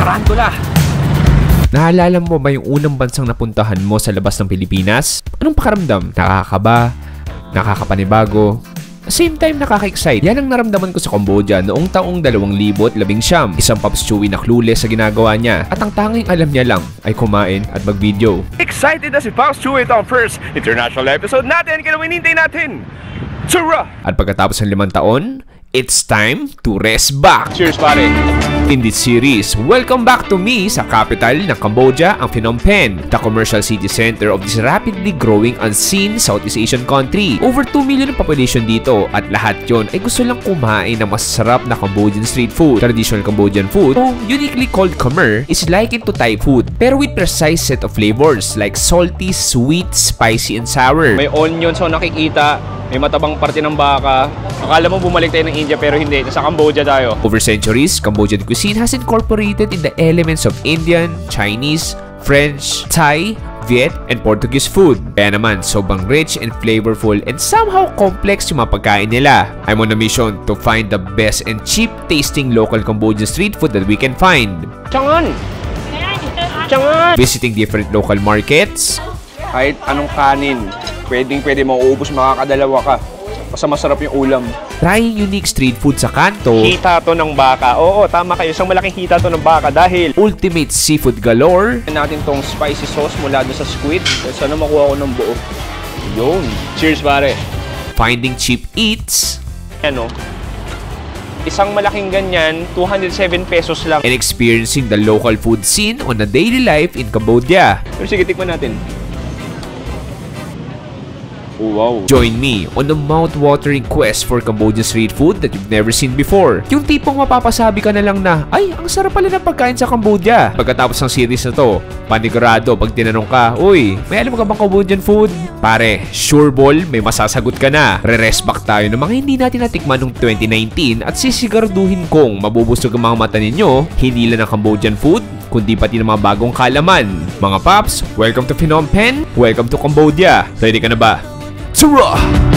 tarantula. Naalala mo ba yung unang bansang napuntahan mo sa labas ng Pilipinas? Anong pakiramdam? Nakakaba? Nakakapanibago? Same time nakaka-excite. Yan ang naramdaman ko sa Cambodia noong taong 2019. Isang Pops Chewy na clueless sa ginagawa niya. At ang tanging alam niya lang ay kumain at mag-video. Excited na si Pops Chewy ito ang first international episode natin. Kaya hinintay natin. Tsura! At pagkatapos ng 5 taon, it's time to rest back. Cheers, pare! In this series, welcome back to me sa capital ng Cambodia, ang Phnom Penh, the commercial city center of this rapidly growing unseen Southeast Asian country. Over 2 million ang population dito at lahat yon ay gusto lang kumain ng masarap na Cambodian street food. Traditional Cambodian food, uniquely called Khmer, is likened to Thai food pero with precise set of flavors like salty, sweet, spicy, and sour. May onions so nakikita, may matabang parte ng baka. Akala mo bumalik tayo ng India pero hindi, nasa Cambodia tayo. Over centuries, Cambodian cuisine has incorporated in the elements of Indian, Chinese, French, Thai, Viet, and Portuguese food. Kaya naman, sobrang rich and flavorful and somehow complex yung mga pagkain nila. I'm on a mission to find the best and cheap tasting local Cambodian street food that we can find. Changan! Changan! Visiting different local markets. Kahit anong kanin, pwede mauubos, makakadalawa ka. Basta masarap yung ulam. Trying unique street food sa kanto. Hita to ng baka. Oo, tama kayo. Isang malaking hita to ng baka dahil ultimate seafood galore. natin tong spicy sauce mula doon sa squid. Sana makuha ko ng buo. Yun. Cheers, pare. Finding cheap eats. Ano? Isang malaking ganyan, 207 pesos lang. And experiencing the local food scene on a daily life in Cambodia. Pero sige, tikman natin. Oh, wow. Join me on a mouth-watering quest for Cambodian street food that you've never seen before. Yung tipong mapapasabi ka na lang na, ay, ang sarap pala ng pagkain sa Cambodia. Pagkatapos ng series na to, panigurado pag tinanong ka, uy, may alam ka bang Cambodian food? Pare, sure ball, may masasagot ka na. Re-rest back tayo ng mga hindi natin natikman noong 2019 at sisiguraduhin kong mabubusog ang mga mata ninyo, hindi lang ng Cambodian food, kundi pati ng mga bagong kalaman. Mga paps, welcome to Phnom Penh, welcome to Cambodia. Ready ka na ba? Tsura!